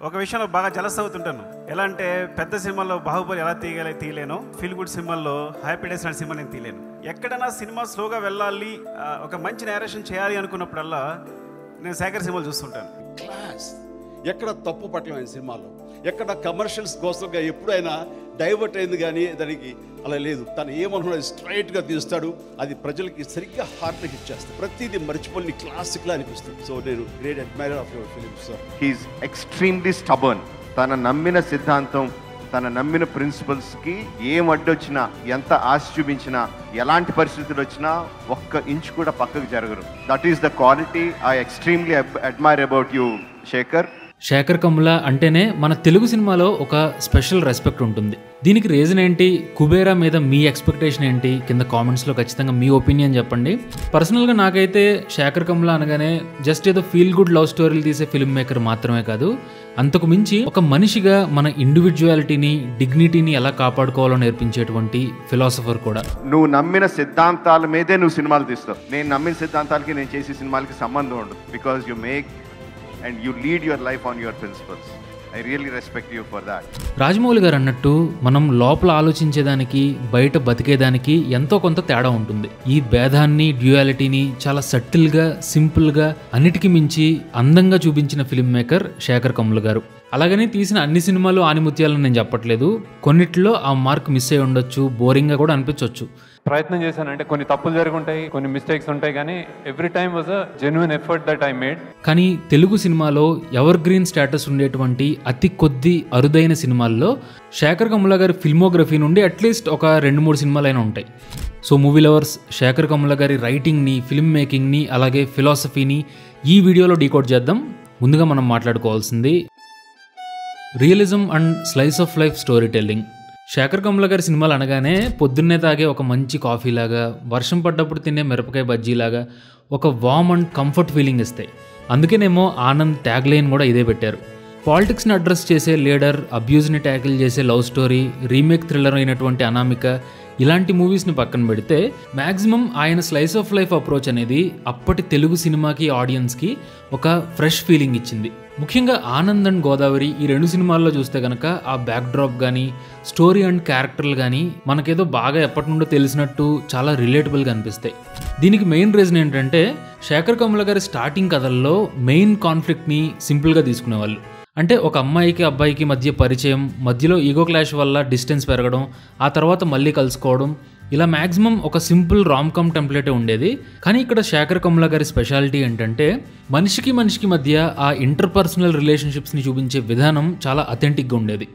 ఒక విషయంలో బాగా జలస్ అవుతుంటాను. ఎలా అంటే పెద్ద సినిమాల్లో బాహుబలి ఎలా తీయలేను, ఫీల్ గుడ్ సినిమాల్లో హ్యాపీ డేస్ లాంటి సినిమా నేను తీయలేను. ఎక్కడైనా సినిమా స్లోగా వెళ్ళాలి, ఒక మంచి నేరేషన్ చేయాలి అనుకున్నప్పుడల్లా నేను శేఖర్ సినిమాలు చూస్తుంటాను. క్లాస్ ఎక్కడ తప్పు పట్టలేని సినిమాలో, ఎక్కడ కమర్షియల్స్ కోసంగా ఎప్పుడైనా డైవర్ట్ అయింది, కానీ దానికి అలా లేదు. తను ఏమనుకున్నది స్ట్రైట్గా తీస్తాడు, అది ప్రజలకి సరిగ్గా హార్ట్ హిట్ చేస్తాడు. ప్రతిదీ మర్చిపోయి క్లాసిక్లా అనిపిస్తుంది. సో నేను great admirer of your films sir. He's extremely stubborn. తన నమ్మిన సిద్ధాంతం, తన నమ్మిన ప్రిన్సిపల్స్కి ఏం అడ్డొచ్చినా, ఎంత ఆశ చూపించినా, ఎలాంటి పరిస్థితులు వచ్చినా ఒక్క ఇంచు కూడా పక్కకు జరగరు. That is the quality I extremely admire about you Shekhar. Shekhar Kammula అంటేనే మన తెలుగు సినిమాలో ఒక స్పెషల్ రెస్పెక్ట్ ఉంటుంది. దీనికి రీజన్ ఏంటి, కుబేరా మీద మీ ఎక్స్పెక్టేషన్ ఏంటి, కింద కామెంట్స్లో ఖచ్చితంగా మీ ఒపీనియన్ చెప్పండి. పర్సనల్గా నాకైతే శేఖర్ కమ్లా అనగానే జస్ట్ ఏదో ఫీల్ గుడ్ లవ్ స్టోరీలు తీసే ఫిల్మ్ మేకర్ మాత్రమే కాదు, అంతకు మించి ఒక మనిషిగా మన ఇండివిజువాలిటీని, డిగ్నిటీని ఎలా కాపాడుకోవాలో నేర్పించేటువంటి ఫిలాసఫర్ కూడా. నువ్వు నమ్మిన సిద్ధాంతాల మీదే నువ్వు సినిమాలు తీస్తావు. నేను నమ్మిన సిద్ధాంతాలకి నేను చేసే సినిమాలకి సంబంధం ఉండదు. Because you make and you lead your life on your principles. I really respect you for that. Rajamouli గారు అన్నట్టు మనం లోపల ఆలోచించేదానికి, బయట బతికేదానికి ఎంతో కొంత తేడా ఉంటుంది. ఈ భేదాన్ని, డ్యూయాలిటీని చాలా సటిల్గా, సింపుల్గా, అన్నిటికీ మించి అందంగా చూపించిన ఫిల్మ్ మేకర్ శేఖర్ కమ్ముల గారు. అలాగని తీసిన అన్ని సినిమాలు ఆనిముత్యాలని నేను చెప్పట్లేదు. కొన్నిట్లో ఆ మార్క్ మిస్ అయి ఉండొచ్చు, బోరింగ్గా కూడా అనిపించవచ్చు. ప్రయత్నం చేశానంటే కొన్ని తప్పులు జరుగుంటాయి, కొన్ని మిస్టేక్స్ ఉంటాయి, కానీ every time was a genuine effort that I made. కానీ తెలుగు సినిమాలో ఎవర్ గ్రీన్ స్టేటస్ ఉండేటువంటి అతి కొద్ది అరుదైన సినిమాల్లో శేఖర్ కమ్ముల గారి ఫిల్మోగ్రఫీ నుండి అట్లీస్ట్ ఒక 2-3 సినిమాలైనా ఉంటాయి. So movie lovers, Shekhar Kammula గారి రైటింగ్ని, ఫిల్మ్ మేకింగ్ని, అలాగే ఫిలాసఫీని ఈ వీడియోలో డీకోడ్ చేద్దాం. ముందుగా మనం మాట్లాడుకోవాల్సింది realism and slice of life storytelling. Shekhar Kammula గారి సినిమాలు అనగానే పొద్దున్నే తాగే ఒక మంచి కాఫీలాగా, వర్షం పడ్డప్పుడు తినే మిరపకాయ బజ్జీలాగా ఒక వార్మ్ అండ్ కంఫర్ట్ ఫీలింగ్ ఇస్తాయి. అందుకేనేమో ఆనంద్ ట్యాగ్ లైన్ కూడా ఇదే పెట్టారు. పాలిటిక్స్ని అడ్రస్ చేసే లీడర్, అబ్యూజ్ని ట్యాకిల్ చేసే లవ్ స్టోరీ, రీమేక్ థ్రిల్లర్ అయినటువంటి అనామిక, ఇలాంటి మూవీస్ని పక్కన పెడితే మ్యాక్సిమం ఆయన స్లైస్ ఆఫ్ లైఫ్ అప్రోచ్ అనేది అప్పటి తెలుగు సినిమాకి, ఆడియన్స్కి ఒక ఫ్రెష్ ఫీలింగ్ ఇచ్చింది. ముఖ్యంగా ఆనంద్ అండ్ గోదావరి ఈ 2 సినిమాల్లో చూస్తే కనుక ఆ బ్యాక్ డ్రాప్ కానీ, స్టోరీ అండ్ క్యారెక్టర్లు కానీ మనకేదో బాగా ఎప్పటి నుండో తెలిసినట్టు చాలా రిలేటబుల్గా అనిపిస్తాయి. దీనికి మెయిన్ రీజన్ ఏంటంటే శేఖర్ కమ్ముల గారి స్టార్టింగ్ కథల్లో మెయిన్ కాన్ఫ్లిక్ట్ని సింపుల్గా తీసుకునేవాళ్ళు. అంటే ఒక అమ్మాయికి, అబ్బాయికి మధ్య పరిచయం, మధ్యలో ఈగో క్లాష్ వల్ల డిస్టెన్స్ పెరగడం, ఆ తర్వాత మళ్ళీ కలుసుకోవడం, ఇలా మ్యాక్సిమం ఒక సింపుల్ రామ్ కమ్ టెంప్లెటే ఉండేది. కానీ ఇక్కడ శేఖర్ కమ్ముల గారి స్పెషాలిటీ ఏంటంటే మనిషికి మధ్య ఆ ఇంటర్పర్సనల్ రిలేషన్షిప్స్ని చూపించే విధానం చాలా అథెంటిక్గా ఉండేది.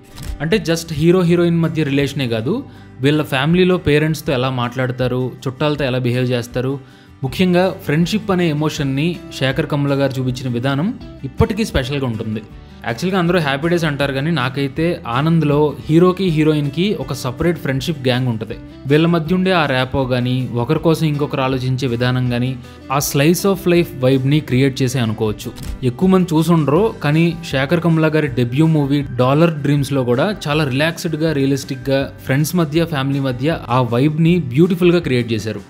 అంటే జస్ట్ హీరో హీరోయిన్ మధ్య రిలేషనే కాదు, వీళ్ళ ఫ్యామిలీలో పేరెంట్స్తో ఎలా మాట్లాడతారు, చుట్టాలతో ఎలా బిహేవ్ చేస్తారు, ముఖ్యంగా ఫ్రెండ్షిప్ అనే ఎమోషన్ని శేఖర్ కమ్ముల గారు చూపించిన విధానం ఇప్పటికీ స్పెషల్గా ఉంటుంది. యాక్చువల్గా అందరూ హ్యాపీ డేస్ అంటారు, కానీ నాకైతే ఆనంద్లో హీరోకి, హీరోయిన్కి ఒక సపరేట్ ఫ్రెండ్షిప్ గ్యాంగ్ ఉంటుంది. వీళ్ళ మధ్య ఉండే ఆ ర్యాపో కానీ, ఒకరి కోసం ఇంకొకరు ఆలోచించే విధానం కానీ ఆ స్లైస్ ఆఫ్ లైఫ్ వైబ్ని క్రియేట్ చేసే అనుకోవచ్చు. ఎక్కువ మంది చూసుండ్రో, కానీ శేఖర్ కమ్ముల గారి డెబ్యూ మూవీ డాలర్ డ్రీమ్స్లో కూడా చాలా రిలాక్స్డ్గా, రియలిస్టిక్గా ఫ్రెండ్స్ మధ్య, ఫ్యామిలీ మధ్య ఆ వైబ్ని బ్యూటిఫుల్గా క్రియేట్ చేశారు.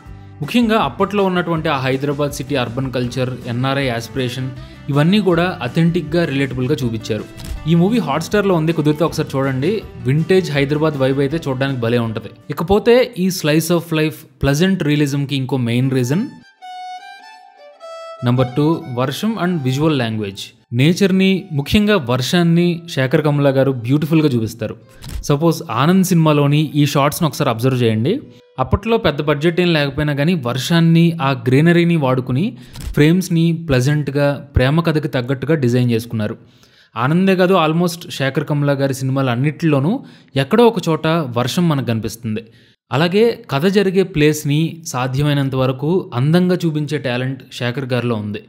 ముఖ్యంగా అప్పట్లో ఉన్నటువంటి ఆ Hyderabad city urban culture, NRI aspiration, ఇవన్నీ కూడా అథెంటిక్గా, రిలేటబుల్గా చూపించారు. ఈ మూవీ హాట్స్టార్లో ఉంది, కుదిరితే ఒకసారి చూడండి. వింటేజ్ హైదరాబాద్ వైబ్ అయితే చూడడానికి భలే ఉంటుంది. ఇకపోతే ఈ స్లైస్ ఆఫ్ లైఫ్ ప్లెజెంట్ రియలిజంకి ఇంకో మెయిన్ రీజన్ నెంబర్ 2, వర్షం అండ్ విజువల్ లాంగ్వేజ్. నేచర్ని, ముఖ్యంగా వర్షాన్ని శేఖర్ కమ్ముల గారు బ్యూటిఫుల్గా చూపిస్తారు. సపోజ్ ఆనంద్ సినిమాలోని ఈ షార్ట్స్ని ఒకసారి అబ్జర్వ్ చేయండి. అప్పట్లో పెద్ద బడ్జెట్ ఏం లేకపోయినా కానీ వర్షాన్ని, ఆ గ్రీనరీని వాడుకుని ఫ్రేమ్స్ని ప్లెజెంట్గా, ప్రేమ కథకి తగ్గట్టుగా డిజైన్ చేసుకున్నారు. ఆనందే కాదు, ఆల్మోస్ట్ శేఖర్ కమ్ముల గారి సినిమాలు అన్నిటిలోనూ ఎక్కడో ఒక చోట వర్షం మనకు కనిపిస్తుంది. అలాగే కథ జరిగే ప్లేస్ని సాధ్యమైనంత వరకు అందంగా చూపించే టాలెంట్ శేఖర్ గారిలో ఉంది.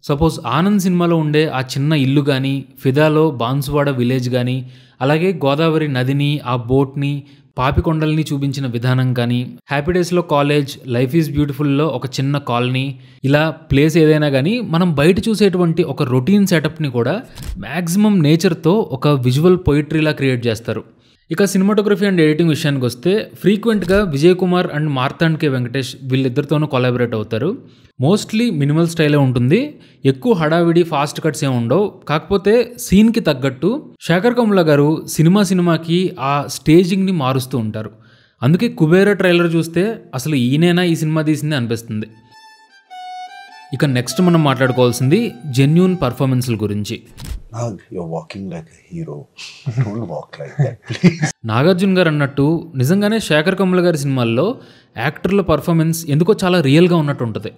సపోజ్ ఆనంద్ సినిమాలో ఉండే ఆ చిన్న ఇల్లు కానీ, ఫిదాలో బాన్సువాడ విలేజ్ కానీ, అలాగే గోదావరి నదిని, ఆ బోట్ని, పాపికొండల్ని చూపించిన విధానం కానీ, హ్యాపీ డేస్లో కాలేజ్, లైఫ్ ఈజ్ బ్యూటిఫుల్లో ఒక చిన్న కాలనీ, ఇలా ప్లేస్ ఏదైనా కానీ మనం బయట చూసేటువంటి ఒక రొటీన్ సెటప్ని కూడా మ్యాక్సిమం నేచర్తో ఒక విజువల్ పొయిట్రీలా క్రియేట్ చేస్తారు. ఇక సినిమాటోగ్రఫీ అండ్ ఎడిటింగ్ విషయానికి వస్తే ఫ్రీక్వెంట్గా విజయ్ కుమార్ అండ్ మార్తాండ్ కే వెంకటేష్ వీళ్ళిద్దరితోనూ కొలాబరేట్ అవుతారు. మోస్ట్లీ మినిమల్ స్టైలే ఉంటుంది, ఎక్కువ హడావిడి ఫాస్ట్ కట్స్ ఏమి ఉండవు. కాకపోతే సీన్కి తగ్గట్టు శేఖర్ కమ్ముల గారు సినిమాకి ఆ స్టేజింగ్ని మారుస్తూ ఉంటారు. అందుకే కుబేరా ట్రైలర్ చూస్తే అసలు ఈయనేనా ఈ సినిమా తీసింది అనిపిస్తుంది. ఇక నెక్స్ట్ మనం మాట్లాడుకోవాల్సింది జెన్యూన్ పర్ఫార్మెన్స్ల గురించి. నాగార్జున గారు అన్నట్టు నిజంగానే శేఖర్ కమ్ముల గారి సినిమాల్లో యాక్టర్ల పర్ఫార్మెన్స్ ఎందుకో చాలా రియల్గా ఉన్నట్టు ఉంటుంది.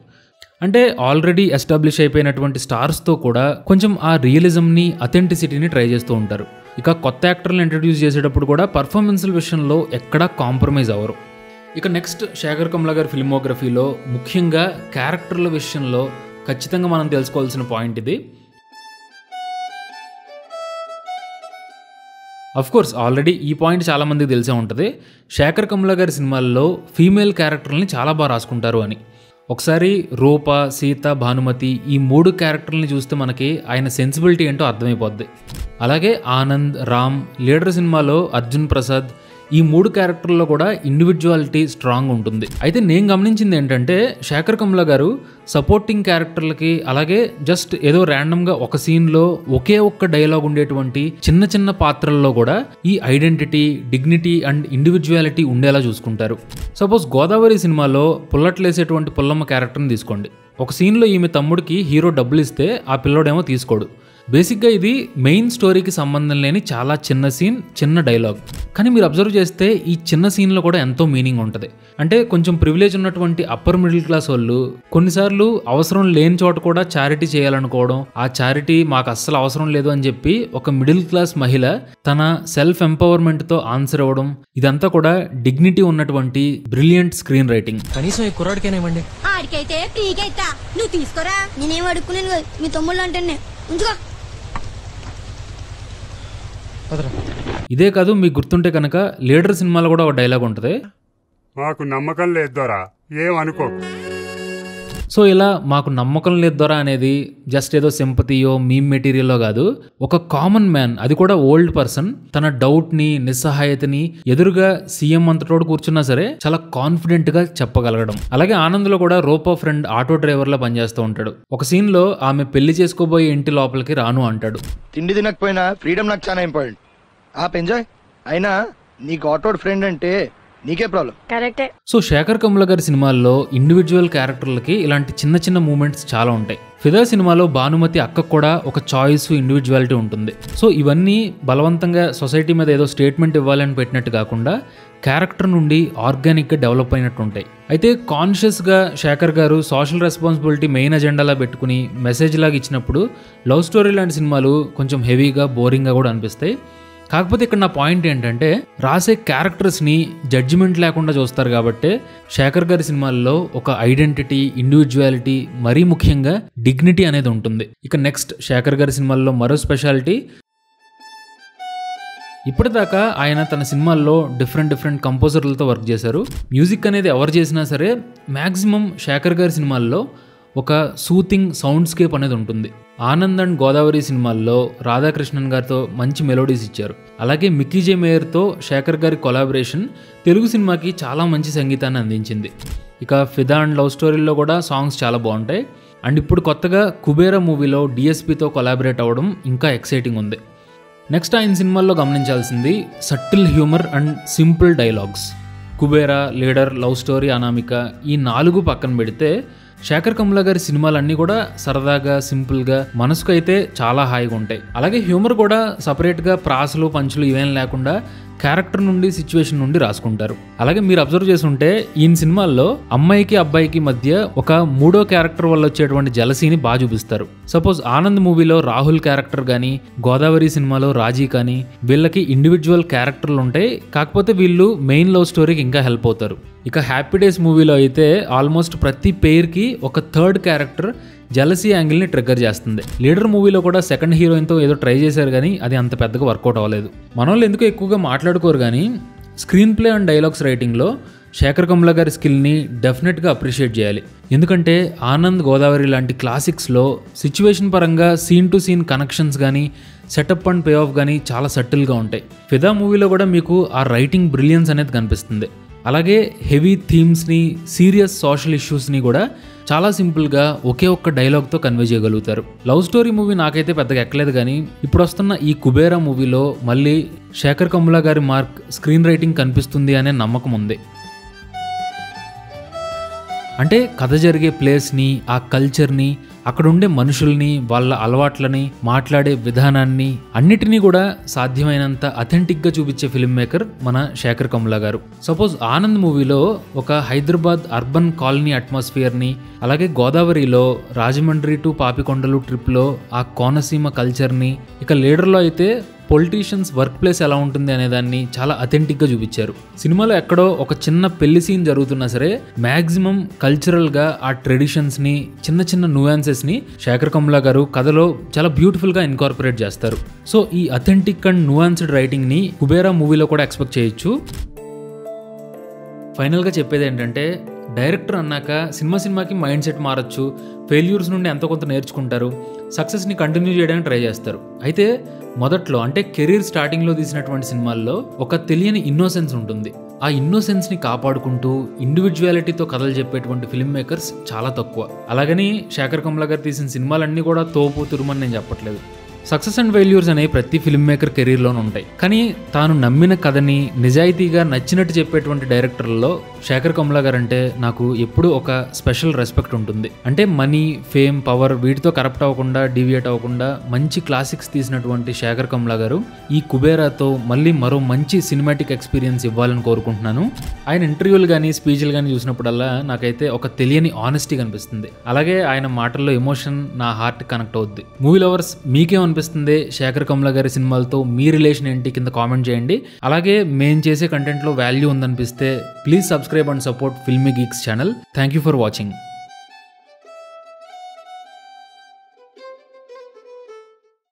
అంటే ఆల్రెడీ ఎస్టాబ్లిష్ అయిపోయినటువంటి స్టార్స్తో కూడా కొంచెం ఆ రియలిజంని అథెంటిసిటీని ట్రై చేస్తూ ఉంటారు. ఇక కొత్త యాక్టర్లను ఇంట్రడ్యూస్ చేసేటప్పుడు కూడా పర్ఫార్మెన్స్ల విషయంలో ఎక్కడా కాంప్రమైజ్ అవ్వరు. ఇక నెక్స్ట్ శేఖర్ కమ్ముల గారి ఫిల్మోగ్రఫీలో ముఖ్యంగా క్యారెక్టర్ల విషయంలో ఖచ్చితంగా మనం తెలుసుకోవాల్సిన పాయింట్ ఇది. అఫ్కోర్స్ ఆల్రెడీ ఈ పాయింట్ చాలామందికి తెలిసే ఉంటుంది. శేఖర్ కమ్ముల గారి సినిమాల్లో ఫీమేల్ క్యారెక్టర్లని చాలా బాగా రాసుకుంటారు అని. ఒకసారి రూప, సీత, భానుమతి ఈ 3 క్యారెక్టర్లని చూస్తే మనకి ఆయన సెన్సిబిలిటీ ఏంటో అర్థమైపోద్ది. అలాగే ఆనంద్, రామ్, లీడర్ సినిమాలో అర్జున్ ప్రసాద్ ఈ 3 క్యారెక్టర్లో కూడా ఇండివిజువాలిటీ స్ట్రాంగ్ ఉంటుంది. అయితే నేను గమనించింది ఏంటంటే శేఖర్ కమ్ముల గారు సపోర్టింగ్ క్యారెక్టర్లకి అలాగే జస్ట్ ఏదో ర్యాండమ్గా ఒక సీన్లో ఒకే ఒక్క డైలాగ్ ఉండేటువంటి చిన్న చిన్న పాత్రల్లో కూడా ఈ ఐడెంటిటీ, డిగ్నిటీ అండ్ ఇండివిజువాలిటీ ఉండేలా చూసుకుంటారు. సపోజ్ గోదావరి సినిమాలో పుల్లట్లేసేటువంటి పుల్లమ్మ క్యారెక్టర్ని తీసుకోండి. ఒక సీన్లో ఈమె తమ్ముడికి హీరో డబ్బులు ఇస్తే ఆ పిల్లోడేమో తీసుకోడు. బేసిక్గా ఇది మెయిన్ స్టోరీకి సంబంధం లేని చాలా చిన్న సీన్, చిన్న డైలాగ్. కానీ మీరు అబ్జర్వ్ చేస్తే ఈ చిన్న సీన్లో కూడా ఎంతో మీనింగ్ ఉంటుంది. అంటే కొంచెం ప్రివిలేజ్ ఉన్నటువంటి అప్పర్ మిడిల్ క్లాస్ వాళ్ళు కొన్నిసార్లు అవసరం లేని చోట కూడా చారిటీ చేయాలనుకోవడం, ఆ చారిటీ మాకు అస్సలు అవసరం లేదు అని చెప్పి ఒక మిడిల్ క్లాస్ మహిళ తన సెల్ఫ్ ఎంపవర్మెంట్తో ఆన్సర్ ఇవ్వడం, ఇదంతా కూడా డిగ్నిటీ ఉన్నటువంటి బ్రిలియంట్ స్క్రీన్ రైటింగ్. కనీసం ఈ కుర్రాడికేనేమండి, ఆడికైతే ఫ్రీగా నువ్వు తీసుకోరా. నేనేం అడుక్కునేది మీ తమ్ముళ్ళు అంటే ఉంచుకో. ఇదే కాదు, మీకు గుర్తుంటే కనుక లీడర్ సినిమాలో కూడా ఒక డైలాగ్ ఉంటుంది, మాకు నమ్మకం లేదు దొరా ఏమనుకో. సో ఇలా మాకు నమ్మకం లేదు దొరా అనేది జస్ట్ ఏదో సింపతియో మీమ్ మెటీరియల్లో కాదు, ఒక కామన్ మ్యాన్, అది కూడా ఓల్డ్ పర్సన్, తన డౌట్ని, నిస్సహాయతని ఎదురుగా సీఎం అంతటోడు కూర్చున్నా సరే చాలా కాన్ఫిడెంట్గా చెప్పగలగడం. అలాగే ఆనంద్లో కూడా రూపా ఫ్రెండ్ ఆటో డ్రైవర్లా పనిచేస్తూ ఉంటాడు. ఒక సీన్లో ఆమె పెళ్లి చేసుకోబోయే ఇంటి లోపలికి రాను అంటాడు. తిండి తినకపోయినా ఫ్రీడమ్ నాకు చాలా ఇంపార్టెంట్. ఎంజాయ్ అయినా నీకు ఆటో ఫ్రెండ్ అంటే నీకే ప్రాబ్లం. కరెక్టే. సో శేఖర్ కమ్ముల గారి సినిమాల్లో ఇండివిజువల్ క్యారెక్టర్లకి ఇలాంటి చిన్న చిన్న మూమెంట్స్ చాలా ఉంటాయి. ఫిదా సినిమాలో భానుమతి అక్కకు కూడా ఒక చాయిస్, ఇండివిజువాలిటీ ఉంటుంది. సో ఇవన్నీ బలవంతంగా సొసైటీ మీద ఏదో స్టేట్మెంట్ ఇవ్వాలని పెట్టినట్టు కాకుండా క్యారెక్టర్ నుండి ఆర్గానిక్గా డెవలప్ అయినట్టు ఉంటాయి. అయితే కాన్షియస్గా శేఖర్ గారు సోషల్ రెస్పాన్సిబిలిటీ మెయిన్ అజెండాలా పెట్టుకుని మెసేజ్ లాగా ఇచ్చినప్పుడు లవ్ స్టోరీ లాంటి సినిమాలు కొంచెం హెవీగా, బోరింగ్గా కూడా అనిపిస్తాయి. కాకపోతే ఇక్కడ నా పాయింట్ ఏంటంటే రాసే క్యారెక్టర్స్ని జడ్జిమెంట్ లేకుండా చూస్తారు కాబట్టి శేఖర్ గారి సినిమాల్లో ఒక ఐడెంటిటీ, ఇండివిజువాలిటీ, మరీ ముఖ్యంగా డిగ్నిటీ అనేది ఉంటుంది. ఇక నెక్స్ట్ శేఖర్ గారి సినిమాల్లో మరో స్పెషాలిటీ, ఇప్పటిదాకా ఆయన తన సినిమాల్లో డిఫరెంట్ కంపోజర్లతో వర్క్ చేశారు. మ్యూజిక్ అనేది ఎవరు చేసినా సరే మ్యాక్సిమం శేఖర్ గారి సినిమాల్లో ఒక సూతింగ్ సౌండ్స్కేప్ అనేది ఉంటుంది. ఆనంద్ అండ్ గోదావరి సినిమాల్లో రాధాకృష్ణన్ గారితో మంచి మెలోడీస్ ఇచ్చారు. అలాగే మిక్కీ జే మేయర్తో శేఖర్ గారి కొలాబరేషన్ తెలుగు సినిమాకి చాలా మంచి సంగీతాన్ని అందించింది. ఇక ఫిదా అండ్ లవ్ స్టోరీల్లో కూడా సాంగ్స్ చాలా బాగుంటాయి. అండ్ ఇప్పుడు కొత్తగా కుబేరా మూవీలో డిఎస్పీతో కొలాబరేట్ అవ్వడం ఇంకా ఎక్సైటింగ్ ఉంది. నెక్స్ట్ ఆయన సినిమాల్లో గమనించాల్సింది subtle humour and simple dialogues. Kubera, leader, love story, Anamika ఈ 4 పక్కన పెడితే శేఖర్ కమ్ముల గారి సినిమాలన్నీ కూడా సరదాగా, సింపుల్గా, మనసుకు అయితే చాలా హాయిగా ఉంటాయి. అలాగే హ్యూమర్ కూడా సపరేట్గా ప్రాసలు, పంచులు ఇవేం లేకుండా క్యారెక్టర్ నుండి, సిచ్యువేషన్ నుండి రాసుకుంటారు. అలాగే మీరు అబ్జర్వ్ చేసి ఉంటే ఈయన సినిమాల్లో అమ్మాయికి అబ్బాయికి మధ్య ఒక 3వ క్యారెక్టర్ వల్ల వచ్చేటువంటి జలసీని బాగా చూపిస్తారు. సపోజ్ ఆనంద్ మూవీలో రాహుల్ క్యారెక్టర్ కానీ, గోదావరి సినిమాలో రాజీ కానీ, వీళ్ళకి ఇండివిజువల్ క్యారెక్టర్లు ఉంటాయి. కాకపోతే వీళ్ళు మెయిన్ లవ్ స్టోరీకి ఇంకా హెల్ప్ అవుతారు. ఇక హ్యాపీ డేస్ మూవీలో అయితే ఆల్మోస్ట్ ప్రతి పేర్కి ఒక 3rd క్యారెక్టర్ జలసీ యాంగిల్ని ట్రిగ్గర్ చేస్తుంది. లీడర్ మూవీలో కూడా సెకండ్ హీరోయిన్తో ఏదో ట్రై చేశారు కానీ అది అంత పెద్దగా వర్కౌట్ అవ్వలేదు. మనోళ్ళు ఎందుకు ఎక్కువగా మాట్లాడుకోరు కానీ స్క్రీన్ ప్లే అండ్ డైలాగ్స్ రైటింగ్లో శేఖర్ కమ్ముల గారి స్కిల్ని డెఫినెట్గా అప్రిషియేట్ చేయాలి. ఎందుకంటే ఆనంద్, గోదావరి లాంటి క్లాసిక్స్లో సిచ్యువేషన్ పరంగా సీన్ టు సీన్ కనెక్షన్స్ కానీ, సెటప్ అండ్ పే ఆఫ్ కానీ చాలా సటిల్గా ఉంటాయి. ఫిదా మూవీలో కూడా మీకు ఆ రైటింగ్ బ్రిలియన్స్ అనేది కనిపిస్తుంది. అలాగే హెవీ థీమ్స్ని, సీరియస్ సోషల్ ఇష్యూస్ని కూడా చాలా సింపుల్గా ఒకే ఒక్క డైలాగ్తో కన్వే చేయగలుగుతారు. లవ్ స్టోరీ మూవీ నాకైతే పెద్దగా ఎక్కలేదు, కానీ ఇప్పుడు వస్తున్న ఈ కుబేరా మూవీలో మళ్ళీ శేఖర్ కమ్ముల గారి మార్క్ స్క్రీన్ రైటింగ్ కనిపిస్తుంది అనే నమ్మకం ఉంది. అంటే కథ జరిగే ప్లేస్ని, ఆ కల్చర్ని, అక్కడ ఉండే మనుషుల్ని, వాళ్ళ అలవాట్లని, మాట్లాడే విధానాన్ని అన్నిటినీ కూడా సాధ్యమైనంత అథెంటిక్గా చూపించే ఫిల్మ్ మేకర్ మన శేఖర్ కమ్ముల గారు. సపోజ్ ఆనంద్ మూవీలో ఒక హైదరాబాద్ అర్బన్ కాలనీ అట్మాస్ఫియర్ని, అలాగే గోదావరిలో రాజమండ్రి టు పాపికొండలు ట్రిప్లో ఆ కోనసీమ కల్చర్ని, ఇక లీడర్లో అయితే పొలిటీషియన్స్ వర్క్ ప్లేస్ ఎలా ఉంటుంది అనే దాన్ని చాలా అథెంటిక్గా చూపించారు. సినిమాలో ఎక్కడో ఒక చిన్న పెళ్లి సీన్ జరుగుతున్నా సరే మ్యాక్సిమం కల్చరల్గా ఆ ట్రెడిషన్స్ని, చిన్న చిన్న న్యూయాన్సెస్ని శేఖర్ కమ్ముల గారు కథలో చాలా బ్యూటిఫుల్గా ఇన్కార్పొరేట్ చేస్తారు. సో ఈ అథెంటిక్ అండ్ న్యూయాన్స్డ్ రైటింగ్ని కుబేరా మూవీలో కూడా ఎక్స్పెక్ట్ చేయొచ్చు. ఫైనల్గా చెప్పేది ఏంటంటే, డైరెక్టర్ అన్నాక సినిమాకి మైండ్ సెట్ మారచ్చు, ఫెయిల్యూర్స్ నుండి ఎంతో కొంత నేర్చుకుంటారు, సక్సెస్ని కంటిన్యూ చేయడానికి ట్రై చేస్తారు. అయితే మొదట్లో అంటే కెరీర్ స్టార్టింగ్లో తీసినటువంటి సినిమాల్లో ఒక తెలియని ఇన్నోసెన్స్ ఉంటుంది. ఆ ఇన్నోసెన్స్ని కాపాడుకుంటూ ఇండివిజువాలిటీతో కథలు చెప్పేటువంటి ఫిల్మ్ మేకర్స్ చాలా తక్కువ. అలాగని శేఖర్ కమ్ముల గారు తీసిన సినిమాలన్నీ కూడా తోపు తురుమని నేను చెప్పట్లేదు. సక్సెస్ అండ్ ఫెయిల్యూర్స్ అనేవి ప్రతి ఫిల్మ్ మేకర్ కెరీర్లోనే ఉంటాయి. కానీ తాను నమ్మిన కథని నిజాయితీగా నచ్చినట్టు చెప్పేటువంటి డైరెక్టర్లలో శేఖర్ కమ్ముల గారు అంటే నాకు ఎప్పుడూ ఒక స్పెషల్ రెస్పెక్ట్ ఉంటుంది. అంటే మనీ, ఫేమ్, పవర్ వీటితో కరప్ట్ అవ్వకుండా, డీవియేట్ అవ్వకుండా మంచి క్లాసిక్స్ తీసినటువంటి శేఖర్ కమ్ముల గారు ఈ కుబేరాతో మళ్ళీ మరో మంచి సినిమాటిక్ ఎక్స్పీరియన్స్ ఇవ్వాలని కోరుకుంటున్నాను. ఆయన ఇంటర్వ్యూలు కానీ స్పీచ్లు కానీ చూసినప్పుడల్లా నాకైతే ఒక తెలియని ఆనెస్టీ కనిపిస్తుంది. అలాగే ఆయన మాటల్లో ఎమోషన్ నా హార్ట్ కనెక్ట్ అవుద్ది. మూవీ లవర్స్ మీకేమనిపిస్తుంది? శేఖర్ కమ్ముల గారి సినిమాలతో మీ రిలేషన్ ఏంటి కింద కామెంట్ చేయండి. అలాగే మేము చేసే కంటెంట్లో వాల్యూ ఉందనిపిస్తే please subscribe and support Filmy Geeks channel. Thank you for watching.